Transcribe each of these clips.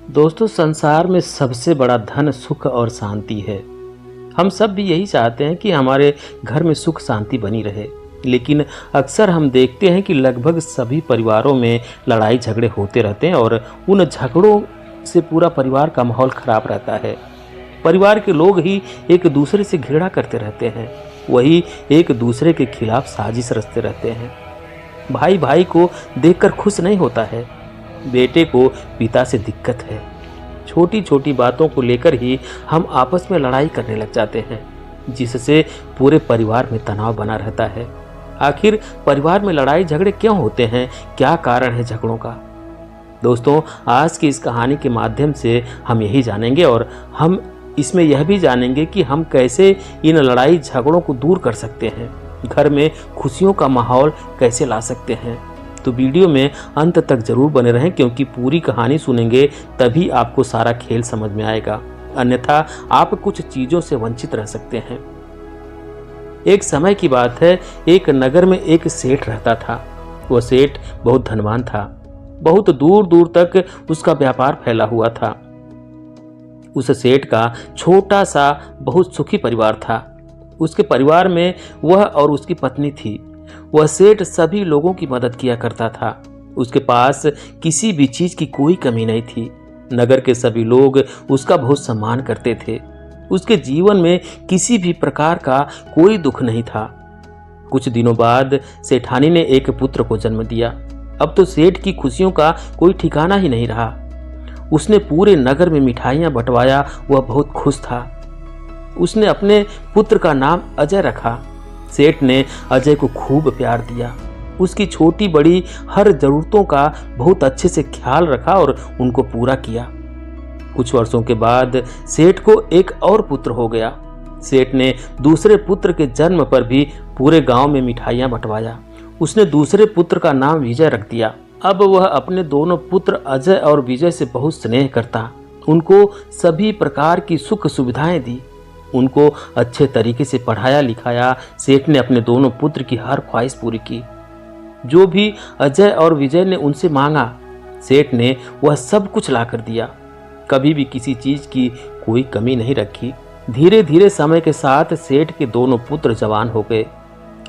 दोस्तों, संसार में सबसे बड़ा धन सुख और शांति है। हम सब भी यही चाहते हैं कि हमारे घर में सुख शांति बनी रहे। लेकिन अक्सर हम देखते हैं कि लगभग सभी परिवारों में लड़ाई झगड़े होते रहते हैं और उन झगड़ों से पूरा परिवार का माहौल खराब रहता है। परिवार के लोग ही एक दूसरे से घृणा करते रहते हैं, वही एक दूसरे के खिलाफ साजिश रचते रहते हैं। भाई भाई को देखकर खुश नहीं होता है, बेटे को पिता से दिक्कत है। छोटी छोटी बातों को लेकर ही हम आपस में लड़ाई करने लग जाते हैं, जिससे पूरे परिवार में तनाव बना रहता है। आखिर परिवार में लड़ाई झगड़े क्यों होते हैं? क्या कारण है झगड़ों का? दोस्तों, आज की इस कहानी के माध्यम से हम यही जानेंगे और हम इसमें यह भी जानेंगे कि हम कैसे इन लड़ाई झगड़ों को दूर कर सकते हैं, घर में खुशियों का माहौल कैसे ला सकते हैं। तो वीडियो में अंत तक जरूर बने रहें, क्योंकि पूरी कहानी सुनेंगे तभी आपको सारा खेल समझ में आएगा, अन्यथा आप कुछ चीज़ों से वंचित रह सकते हैं। एक समय की बात है, एक नगर में एक सेठ रहता था। वह सेठ बहुत धनवान था, बहुत दूर दूर तक उसका व्यापार फैला हुआ था। उस सेठ का छोटा सा बहुत सुखी परिवार था। उसके परिवार में वह और उसकी पत्नी थी। वह सेठ सभी लोगों की मदद किया करता था। उसके पास किसी भी चीज की कोई कमी नहीं थी। नगर के सभी लोग उसका बहुत सम्मान करते थे। उसके जीवन में किसी भी प्रकार का कोई दुख नहीं था। कुछ दिनों बाद सेठानी ने एक पुत्र को जन्म दिया। अब तो सेठ की खुशियों का कोई ठिकाना ही नहीं रहा। उसने पूरे नगर में मिठाइयां बंटवाया। वह बहुत खुश था। उसने अपने पुत्र का नाम अजय रखा। सेठ ने अजय को खूब प्यार दिया, उसकी छोटी बड़ी हर जरूरतों का बहुत अच्छे से ख्याल रखा और उनको पूरा किया। कुछ वर्षों के बाद सेठ को एक और पुत्र हो गया। सेठ ने दूसरे पुत्र के जन्म पर भी पूरे गांव में मिठाइयां बंटवाया। उसने दूसरे पुत्र का नाम विजय रख दिया। अब वह अपने दोनों पुत्र अजय और विजय से बहुत स्नेह करता, उनको सभी प्रकार की सुख सुविधाएं दी, उनको अच्छे तरीके से पढ़ाया लिखाया। सेठ ने अपने दोनों पुत्र की हर ख्वाहिश पूरी की। जो भी अजय और विजय ने उनसे मांगा, सेठ ने वह सब कुछ ला कर दिया। कभी भी किसी चीज की कोई कमी नहीं रखी। धीरे धीरे समय के साथ सेठ के दोनों पुत्र जवान हो गए।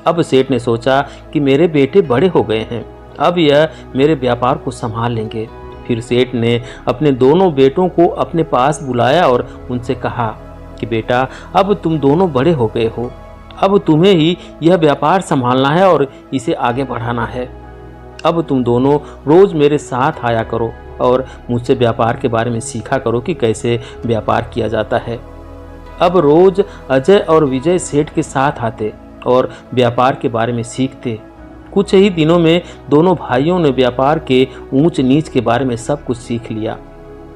अब सेठ ने सोचा कि मेरे बेटे बड़े हो गए हैं, अब यह मेरे व्यापार को संभाल लेंगे। फिर सेठ ने अपने दोनों बेटों को अपने पास बुलाया और उनसे कहा कि बेटा, अब तुम दोनों बड़े हो गए हो, अब तुम्हें ही यह व्यापार संभालना है और इसे आगे बढ़ाना है। अब तुम दोनों रोज मेरे साथ आया करो और मुझसे व्यापार के बारे में सीखा करो कि कैसे व्यापार किया जाता है। अब रोज अजय और विजय सेठ के साथ आते और व्यापार के बारे में सीखते। कुछ ही दिनों में दोनों भाइयों ने व्यापार के ऊंच नीच के बारे में सब कुछ सीख लिया।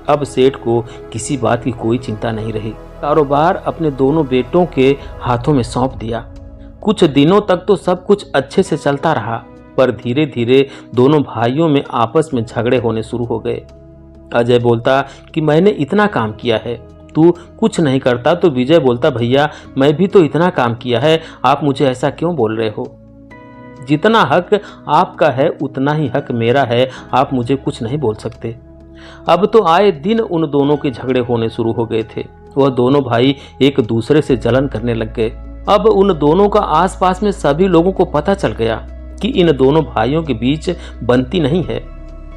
अब सेठ को किसी बात की कोई चिंता नहीं रही। कारोबार अपने दोनों बेटों के हाथों में सौंप दिया। कुछ दिनों तक तो सब कुछ अच्छे से चलता रहा, पर धीरे धीरे दोनों भाइयों में आपस में झगड़े होने शुरू हो गए। अजय बोलता कि मैंने इतना काम किया है, तू कुछ नहीं करता, तो विजय बोलता भैया मैं भी तो इतना काम किया है, आप मुझे ऐसा क्यों बोल रहे हो? जितना हक आपका है उतना ही हक मेरा है, आप मुझे कुछ नहीं बोल सकते। अब तो आए दिन उन दोनों के झगड़े होने शुरू हो गए थे। वह दोनों भाई एक दूसरे से जलन करने लग गए। अब उन दोनों का आसपास में सभी लोगों को पता चल गया कि इन दोनों भाइयों के बीच बनती नहीं है।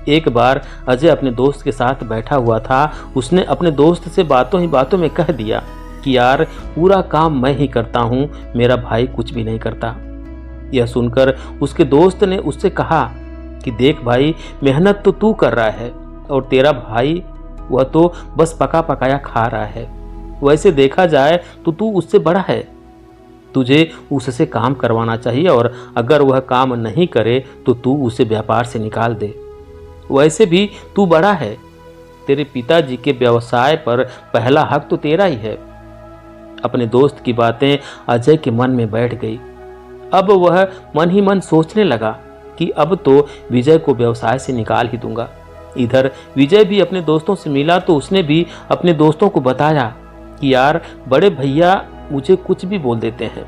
एक बार अजय अपने दोस्त के साथ बैठा हुआ था। उसने अपने दोस्त से बातों ही बातों में कह दिया कि यार, पूरा काम मैं ही करता हूँ, मेरा भाई कुछ भी नहीं करता। यह सुनकर उसके दोस्त ने उससे कहा कि देख भाई, मेहनत तो तू कर रहा है और तेरा भाई वह तो बस पका पकाया खा रहा है। वैसे देखा जाए तो तू उससे बड़ा है, तुझे उससे काम करवाना चाहिए और अगर वह काम नहीं करे तो तू उसे व्यापार से निकाल दे। वैसे भी तू बड़ा है, तेरे पिताजी के व्यवसाय पर पहला हक तो तेरा ही है। अपने दोस्त की बातें अजय के मन में बैठ गई। अब वह मन ही मन सोचने लगा कि अब तो विजय को व्यवसाय से निकाल ही दूंगा। इधर विजय भी अपने दोस्तों से मिला तो उसने भी अपने दोस्तों को बताया कि यार, बड़े भैया मुझे कुछ भी बोल देते हैं,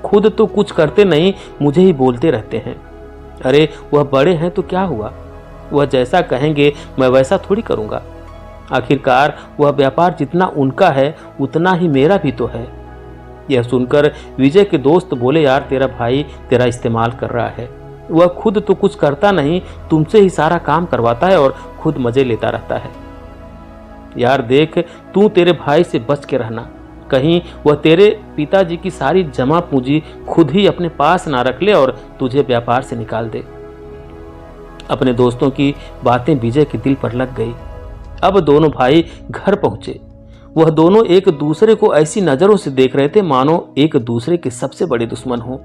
खुद तो कुछ करते नहीं, मुझे ही बोलते रहते हैं। अरे वह बड़े हैं तो क्या हुआ, वह जैसा कहेंगे मैं वैसा थोड़ी करूँगा। आखिरकार वह व्यापार जितना उनका है उतना ही मेरा भी तो है। यह सुनकर विजय के दोस्त बोले, यार तेरा भाई तेरा इस्तेमाल कर रहा है, वह खुद तो कुछ करता नहीं, तुमसे ही सारा काम करवाता है और खुद मजे लेता रहता है। यार देख, तू तेरे भाई से बच के रहना, कहीं वह तेरे पिताजी की सारी जमा पूंजी खुद ही अपने पास ना रख ले और तुझे व्यापार से निकाल दे। अपने दोस्तों की बातें विजय के दिल पर लग गई। अब दोनों भाई घर पहुंचे। वह दोनों एक दूसरे को ऐसी नजरों से देख रहे थे मानो एक दूसरे के सबसे बड़े दुश्मन हों।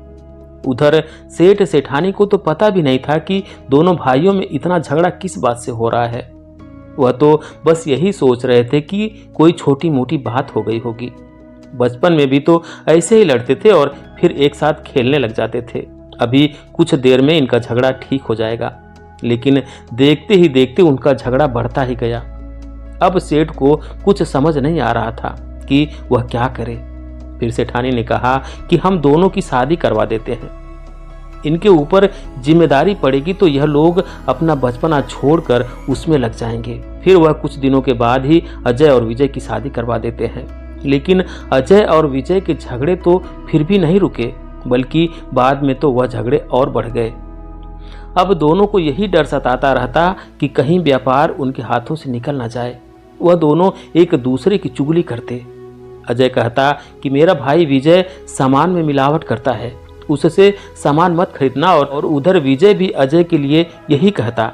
उधर सेठ सेठानी को तो पता भी नहीं था कि दोनों भाइयों में इतना झगड़ा किस बात से हो रहा है। वह तो बस यही सोच रहे थे कि कोई छोटी मोटी बात हो गई होगी। बचपन में भी तो ऐसे ही लड़ते थे और फिर एक साथ खेलने लग जाते थे। अभी कुछ देर में इनका झगड़ा ठीक हो जाएगा, लेकिन देखते ही देखते उनका झगड़ा बढ़ता ही गया। अब सेठ को कुछ समझ नहीं आ रहा था कि वह क्या करे। फिर सेठानी ने कहा कि हम दोनों की शादी करवा देते हैं, इनके ऊपर जिम्मेदारी पड़ेगी तो यह लोग अपना बचपना छोड़कर उसमें लग जाएंगे। फिर वह कुछ दिनों के बाद ही अजय और विजय की शादी करवा देते हैं। लेकिन अजय और विजय के झगड़े तो फिर भी नहीं रुके, बल्कि बाद में तो वह झगड़े और बढ़ गए। अब दोनों को यही डर सताता रहता कि कहीं व्यापार उनके हाथों से निकल ना जाए। वह दोनों एक दूसरे की चुगली करते। अजय कहता कि मेरा भाई विजय सामान में मिलावट करता है, उससे सामान मत खरीदना, और उधर विजय भी अजय के लिए यही कहता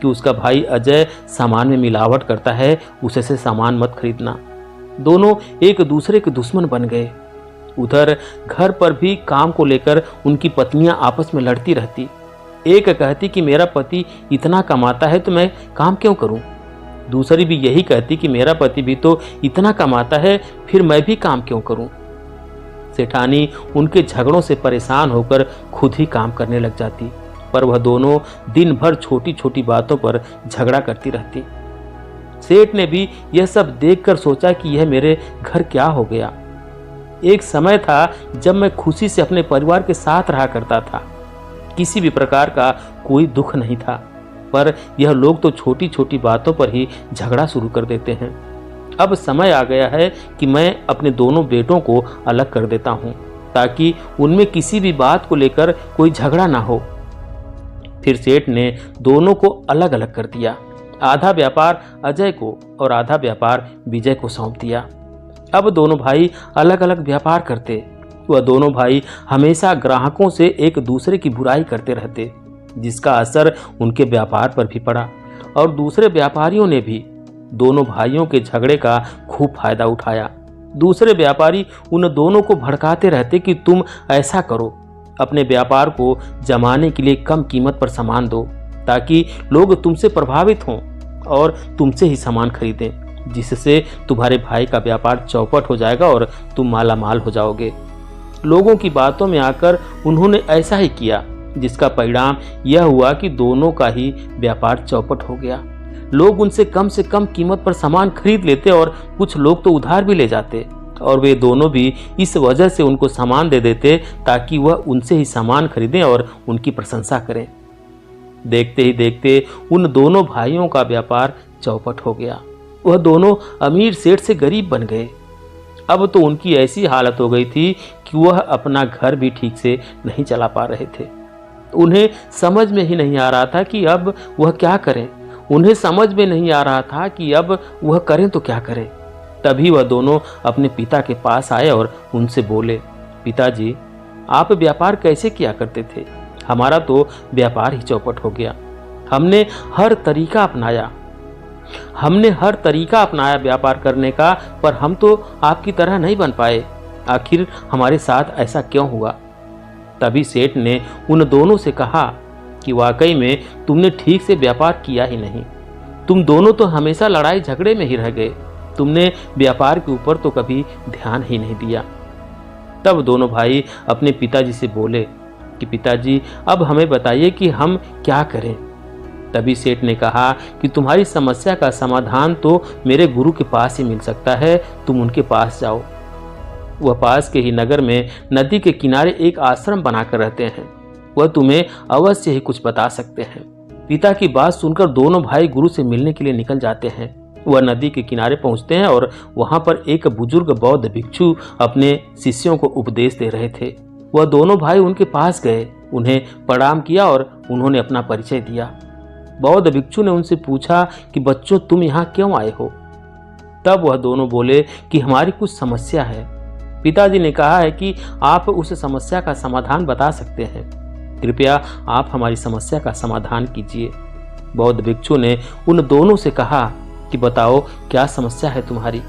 कि उसका भाई अजय सामान में मिलावट करता है, उससे सामान मत खरीदना। दोनों एक दूसरे के दुश्मन बन गए। उधर घर पर भी काम को लेकर उनकी पत्नियां आपस में लड़ती रहती। एक कहती कि मेरा पति इतना कमाता है तो मैं काम क्यों करूं। दूसरी भी यही कहती कि मेरा पति भी तो इतना कमाता है, फिर मैं भी काम क्यों करूं। सेठानी उनके झगड़ों से परेशान होकर खुद ही काम करने लग जाती, पर वह दोनों दिन भर छोटी छोटी बातों पर झगड़ा करती रहती। सेठ ने भी यह सब देखकर सोचा कि यह मेरे घर क्या हो गया। एक समय था जब मैं खुशी से अपने परिवार के साथ रहा करता था, किसी भी प्रकार का कोई दुख नहीं था, पर यह लोग तो छोटी छोटी बातों पर ही झगड़ा शुरू कर देते हैं। अब समय आ गया है कि मैं अपने दोनों बेटों को अलग कर देता हूं, ताकि उनमें किसी भी बात को लेकर कोई झगड़ा ना हो। फिर सेठ ने दोनों को अलग अलग कर दिया। आधा व्यापार अजय को और आधा व्यापार विजय को सौंप दिया। अब दोनों भाई अलग अलग व्यापार करते। वह दोनों भाई हमेशा ग्राहकों से एक दूसरे की बुराई करते रहते, जिसका असर उनके व्यापार पर भी पड़ा, और दूसरे व्यापारियों ने भी दोनों भाइयों के झगड़े का खूब फायदा उठाया। दूसरे व्यापारी उन दोनों को भड़काते रहते कि तुम ऐसा करो, अपने व्यापार को जमाने के लिए कम कीमत पर सामान दो, ताकि लोग तुमसे प्रभावित हों और तुमसे ही सामान खरीदें, जिससे तुम्हारे भाई का व्यापार चौपट हो जाएगा और तुम माला माल हो जाओगे। लोगों की बातों में आकर उन्होंने ऐसा ही किया, जिसका परिणाम यह हुआ कि दोनों का ही व्यापार चौपट हो गया। लोग उनसे कम से कम कीमत पर सामान खरीद लेते और कुछ लोग तो उधार भी ले जाते, और वे दोनों भी इस वजह से उनको सामान दे देते ताकि वह उनसे ही सामान खरीदें और उनकी प्रशंसा करें। देखते ही देखते उन दोनों भाइयों का व्यापार चौपट हो गया। वह दोनों अमीर सेठ से गरीब बन गए। अब तो उनकी ऐसी हालत हो गई थी कि वह अपना घर भी ठीक से नहीं चला पा रहे थे। उन्हें समझ में ही नहीं आ रहा था कि अब वह क्या करें। उन्हें समझ में नहीं आ रहा था कि अब वह करें तो क्या करें। तभी वह दोनों अपने पिता के पास आए और उनसे बोले, पिताजी, आप व्यापार कैसे किया करते थे? हमारा तो व्यापार ही चौपट हो गया। हमने हर तरीका अपनाया व्यापार करने का, पर हम तो आपकी तरह नहीं बन पाए। आखिर हमारे साथ ऐसा क्यों हुआ? तभी सेठ ने उन दोनों से कहा कि वाकई में तुमने ठीक से व्यापार किया ही नहीं। तुम दोनों तो हमेशा लड़ाई झगड़े में ही रह गए। तुमने व्यापार के ऊपर तो कभी ध्यान ही नहीं दिया। तब दोनों भाई अपने पिताजी से बोले कि पिताजी, अब हमें बताइए कि हम क्या करें। तभी सेठ ने कहा कि तुम्हारी समस्या का समाधान तो मेरे गुरु के पास ही मिल सकता है, तुम उनके पास जाओ। वह पास के ही नगर में नदी के किनारे एक आश्रम बनाकर रहते हैं। वह तुम्हें अवश्य ही कुछ बता सकते हैं। पिता की बात सुनकर दोनों भाई गुरु से मिलने के लिए निकल जाते हैं। वह नदी के किनारे पहुंचते हैं और वहां पर एक बुजुर्ग बौद्ध भिक्षु अपने शिष्यों को उपदेश दे रहे थे। वह दोनों भाई उनके पास गए, उन्हें प्रणाम किया और उन्होंने अपना परिचय दिया। बौद्ध भिक्षु ने उनसे पूछा कि बच्चों, तुम यहाँ क्यों आए हो? तब वह दोनों बोले कि हमारी कुछ समस्या है। पिताजी ने कहा है कि आप उस समस्या का समाधान बता सकते हैं, कृपया आप हमारी समस्या का समाधान कीजिए। बौद्ध भिक्षु ने उन दोनों से कहा कि बताओ क्या समस्या है तुम्हारी।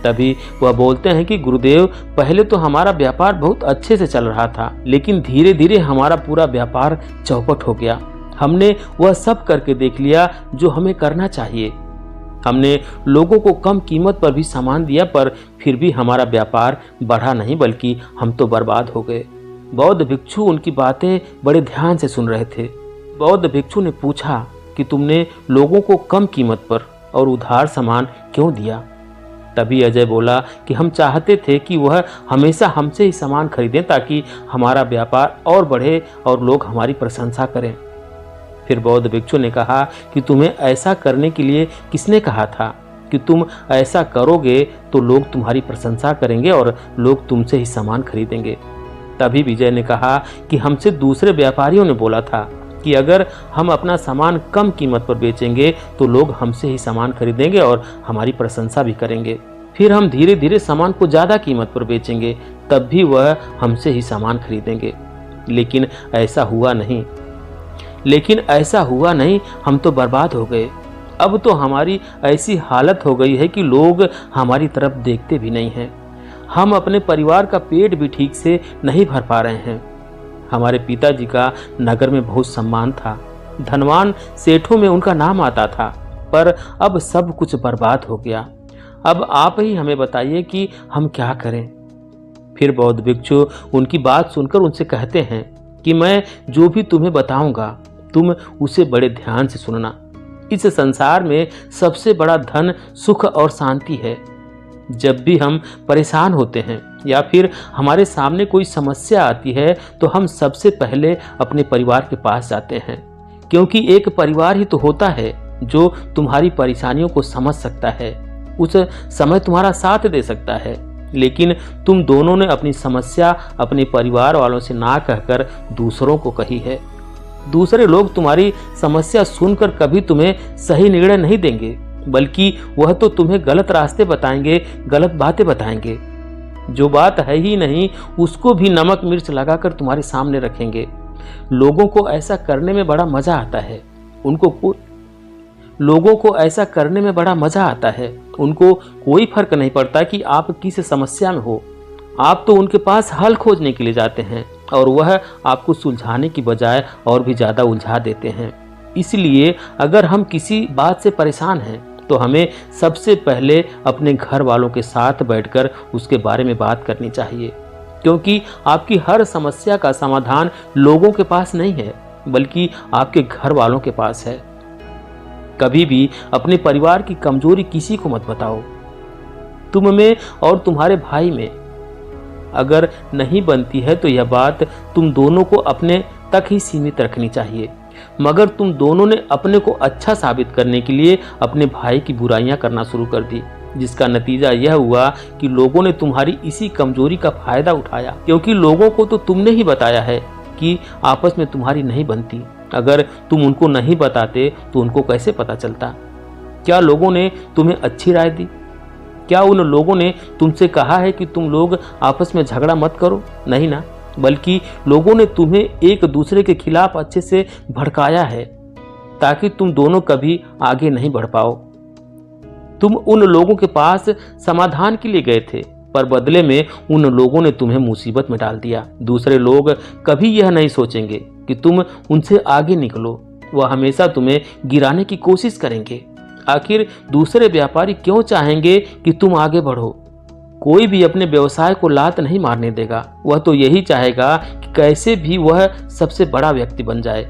तभी वह बोलते हैं कि गुरुदेव, पहले तो हमारा व्यापार बहुत अच्छे से चल रहा था, लेकिन धीरे धीरे हमारा पूरा व्यापार चौपट हो गया। हमने वह सब करके देख लिया जो हमें करना चाहिए। हमने लोगों को कम कीमत पर भी सामान दिया, पर फिर भी हमारा व्यापार बढ़ा नहीं, बल्कि हम तो बर्बाद हो गए। बौद्ध भिक्षु उनकी बातें बड़े ध्यान से सुन रहे थे। बौद्ध भिक्षु ने पूछा कि तुमने लोगों को कम कीमत पर और उधार सामान क्यों दिया? तभी अजय बोला कि हम चाहते थे कि वह हमेशा हमसे ही सामान खरीदें ताकि हमारा व्यापार और बढ़े और लोग हमारी प्रशंसा करें। फिर बौद्ध भिक्षु ने कहा कि तुम्हें ऐसा करने के लिए किसने कहा था कि तुम ऐसा करोगे तो लोग तुम्हारी प्रशंसा करेंगे और लोग तुमसे ही सामान खरीदेंगे। तभी विजय ने कहा कि हमसे दूसरे व्यापारियों ने बोला था कि अगर हम अपना सामान कम कीमत पर बेचेंगे तो लोग हमसे ही सामान खरीदेंगे और हमारी प्रशंसा भी करेंगे। फिर हम धीरे धीरे सामान को ज़्यादा कीमत पर बेचेंगे, तब भी वह हमसे ही सामान खरीदेंगे। लेकिन ऐसा हुआ नहीं, हम तो बर्बाद हो गए। अब तो हमारी ऐसी हालत हो गई है कि लोग हमारी तरफ देखते भी नहीं हैं। हम अपने परिवार का पेट भी ठीक से नहीं भर पा रहे हैं। हमारे पिताजी का नगर में बहुत सम्मान था, धनवान सेठों में उनका नाम आता था, पर अब सब कुछ बर्बाद हो गया। अब आप ही हमें बताइए कि हम क्या करें। फिर बौद्ध भिक्षु उनकी बात सुनकर उनसे कहते हैं कि मैं जो भी तुम्हें बताऊंगा तुम उसे बड़े ध्यान से सुनना। इस संसार में सबसे बड़ा धन सुख और शांति है। जब भी हम परेशान होते हैं या फिर हमारे सामने कोई समस्या आती है तो हम सबसे पहले अपने परिवार के पास जाते हैं, क्योंकि एक परिवार ही तो होता है जो तुम्हारी परेशानियों को समझ सकता है, उस समय तुम्हारा साथ दे सकता है। लेकिन तुम दोनों ने अपनी समस्या अपने परिवार वालों से ना कहकर दूसरों को कही है। दूसरे लोग तुम्हारी समस्या सुनकर कभी तुम्हें सही निर्णय नहीं देंगे, बल्कि वह तो तुम्हें गलत रास्ते बताएंगे, गलत बातें बताएंगे। जो बात है ही नहीं उसको भी नमक मिर्च लगाकर तुम्हारे सामने रखेंगे। लोगों को ऐसा करने में बड़ा मजा आता है। उनको कोई फर्क नहीं पड़ता कि आप किस समस्या में हो। आप तो उनके पास हल खोजने के लिए जाते हैं और वह आपको सुलझाने की बजाय और भी ज़्यादा उलझा देते हैं। इसलिए अगर हम किसी बात से परेशान हैं तो हमें सबसे पहले अपने घर वालों के साथ बैठकर उसके बारे में बात करनी चाहिए, क्योंकि आपकी हर समस्या का समाधान लोगों के पास नहीं है, बल्कि आपके घर वालों के पास है। कभी भी अपने परिवार की कमजोरी किसी को मत बताओ। तुम में और तुम्हारे भाई में अगर नहीं बनती है तो यह बात तुम दोनों को अपने तक ही सीमित रखनी चाहिए, मगर तुम दोनों ने अपने को अच्छा साबित करने के लिए अपने भाई की बुराइयां करना शुरू कर दी, जिसका नतीजा यह हुआ कि लोगों ने तुम्हारी इसी कमजोरी का फायदा उठाया, क्योंकि लोगों को तो तुमने ही बताया है कि आपस में तुम्हारी नहीं बनती। अगर तुम उनको नहीं बताते तो उनको कैसे पता चलता? क्या लोगों ने तुम्हें अच्छी राय दी? क्या उन लोगों ने तुमसे कहा है कि तुम लोग आपस में झगड़ा मत करो? नहीं ना, बल्कि लोगों ने तुम्हें एक दूसरे के खिलाफ अच्छे से भड़काया है ताकि तुम दोनों कभी आगे नहीं बढ़ पाओ। तुम उन लोगों के पास समाधान के लिए गए थे, पर बदले में उन लोगों ने तुम्हें मुसीबत में डाल दिया। दूसरे लोग कभी यह नहीं सोचेंगे कि तुम उनसे आगे निकलो, वह हमेशा तुम्हें गिराने की कोशिश करेंगे। आखिर दूसरे व्यापारी क्यों चाहेंगे कि तुम आगे बढ़ो? कोई भी अपने व्यवसाय को लात नहीं मारने देगा। वह तो यही चाहेगा कि कैसे भी वह सबसे बड़ा व्यक्ति बन जाए।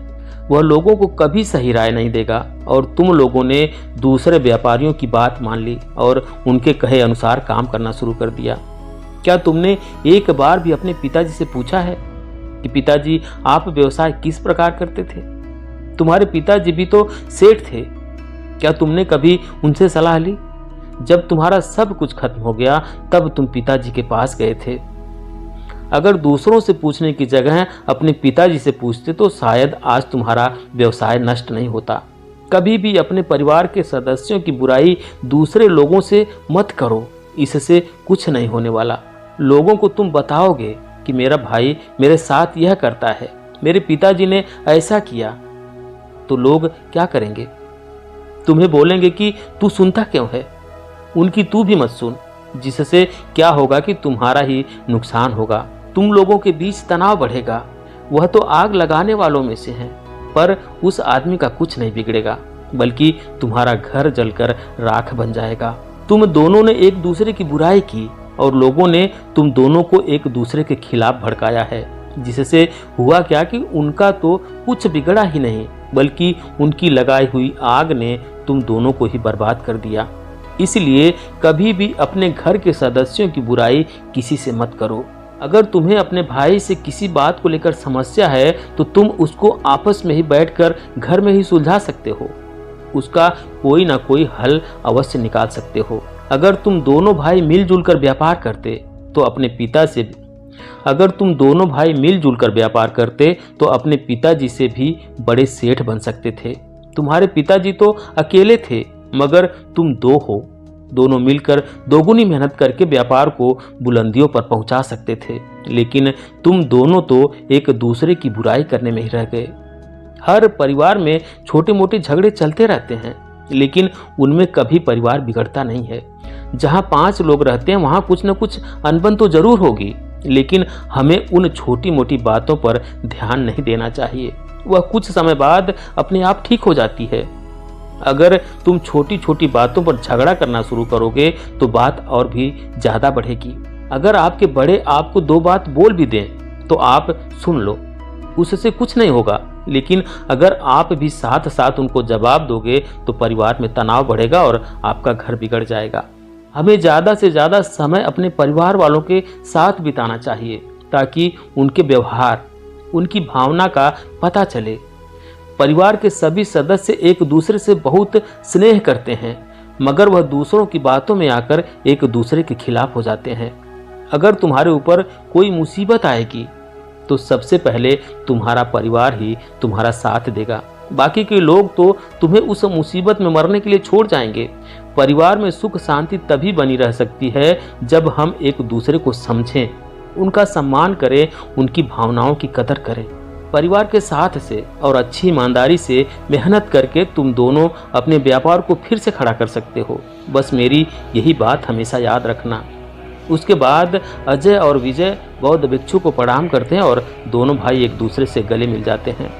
वह लोगों को कभी सही राय नहीं देगा। और तुम लोगों ने दूसरे व्यापारियों की बात मान ली और उनके कहे अनुसार काम करना शुरू कर दिया। क्या तुमने एक बार भी अपने पिताजी से पूछा है कि पिताजी आप व्यवसाय किस प्रकार करते थे? तुम्हारे पिताजी भी तो सेठ थे, क्या तुमने कभी उनसे सलाह ली? जब तुम्हारा सब कुछ खत्म हो गया तब तुम पिताजी के पास गए थे। अगर दूसरों से पूछने की जगह अपने पिताजी से पूछते तो शायद आज तुम्हारा व्यवसाय नष्ट नहीं होता। कभी भी अपने परिवार के सदस्यों की बुराई दूसरे लोगों से मत करो, इससे कुछ नहीं होने वाला। लोगों को तुम बताओगे कि मेरा भाई मेरे साथ यह करता है, मेरे पिताजी ने ऐसा किया, तो लोग क्या करेंगे? तुम्हें बोलेंगे कि तू सुनता क्यों है, उनकी तू भी मत सुन, जिससे क्या होगा कि तुम्हारा ही नुकसान होगा। तुम लोगों के बीच तनाव बढ़ेगा। वह तो आग लगाने वालों में से है, पर उस आदमी का कुछ नहीं बिगड़ेगा, बल्कि तुम्हारा घर जलकर राख बन जाएगा। तुम दोनों ने एक दूसरे की बुराई की और लोगों ने तुम दोनों को एक दूसरे के खिलाफ भड़काया है, जिससे हुआ क्या कि उनका तो कुछ बिगड़ा ही नहीं, बल्कि उनकी लगाई हुई आग ने तुम दोनों को ही बर्बाद कर दिया। इसलिए कभी भी अपने घर के सदस्यों की बुराई किसी से मत करो। अगर तुम्हें अपने भाई से किसी बात को लेकर समस्या है तो तुम उसको आपस में ही बैठकर घर में ही सुलझा सकते हो, उसका कोई ना कोई हल अवश्य निकाल सकते हो। अगर तुम दोनों भाई मिलजुल कर व्यापार करते तो अपने पिताजी से भी बड़े सेठ बन सकते थे। तुम्हारे पिताजी तो अकेले थे, मगर तुम दो हो। दोनों मिलकर दोगुनी मेहनत करके व्यापार को बुलंदियों पर पहुंचा सकते थे, लेकिन तुम दोनों तो एक दूसरे की बुराई करने में ही रह गए। हर परिवार में छोटे मोटे झगड़े चलते रहते हैं, लेकिन उनमें कभी परिवार बिगड़ता नहीं है। जहां 5 लोग रहते हैं वहां कुछ न कुछ अनबन तो जरूर होगी, लेकिन हमें उन छोटी मोटी बातों पर ध्यान नहीं देना चाहिए। वह कुछ समय बाद अपने आप ठीक हो जाती है। अगर तुम छोटी छोटी बातों पर झगड़ा करना शुरू करोगे तो बात और भी ज्यादा बढ़ेगी। अगर आपके बड़े आपको 2 बात बोल भी दें तो आप सुन लो, उससे कुछ नहीं होगा, लेकिन अगर आप भी साथ साथ उनको जवाब दोगे तो परिवार में तनाव बढ़ेगा और आपका घर बिगड़ जाएगा। हमें ज़्यादा से ज़्यादा समय अपने परिवार वालों के साथ बिताना चाहिए, ताकि उनके व्यवहार, उनकी भावना का पता चले। परिवार के सभी सदस्य एक दूसरे से बहुत स्नेह करते हैं, मगर वह दूसरों की बातों में आकर एक दूसरे के खिलाफ हो जाते हैं। अगर तुम्हारे ऊपर कोई मुसीबत आएगी तो सबसे पहले तुम्हारा परिवार ही तुम्हारा साथ देगा। बाकी के लोग तो तुम्हें उस मुसीबत में मरने के लिए छोड़ जाएंगे। परिवार में सुख शांति तभी बनी रह सकती है जब हम एक दूसरे को समझें, उनका सम्मान करें, उनकी भावनाओं की कदर करें। परिवार के साथ से और अच्छी ईमानदारी से मेहनत करके तुम दोनों अपने व्यापार को फिर से खड़ा कर सकते हो। बस मेरी यही बात हमेशा याद रखना। उसके बाद अजय और विजय बौद्ध भिक्षु को प्रणाम करते हैं और दोनों भाई एक दूसरे से गले मिल जाते हैं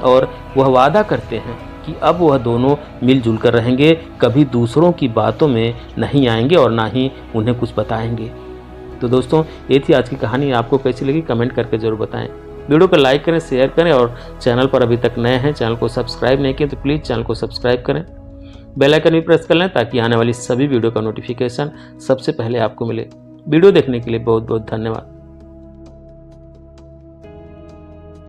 और वह वादा करते हैं कि अब वह दोनों मिलजुल कर रहेंगे, कभी दूसरों की बातों में नहीं आएंगे और ना ही उन्हें कुछ बताएंगे। तो दोस्तों, ये थी आज की कहानी। आपको कैसी लगी कमेंट करके जरूर बताएं। वीडियो को लाइक करें, शेयर करें और चैनल पर अभी तक नए हैं, चैनल को सब्सक्राइब नहीं किए तो प्लीज़ चैनल को सब्सक्राइब करें। बेल आइकन भी प्रेस कर लें ताकि आने वाली सभी वीडियो का नोटिफिकेशन सबसे पहले आपको मिले। वीडियो देखने के लिए बहुत बहुत धन्यवाद।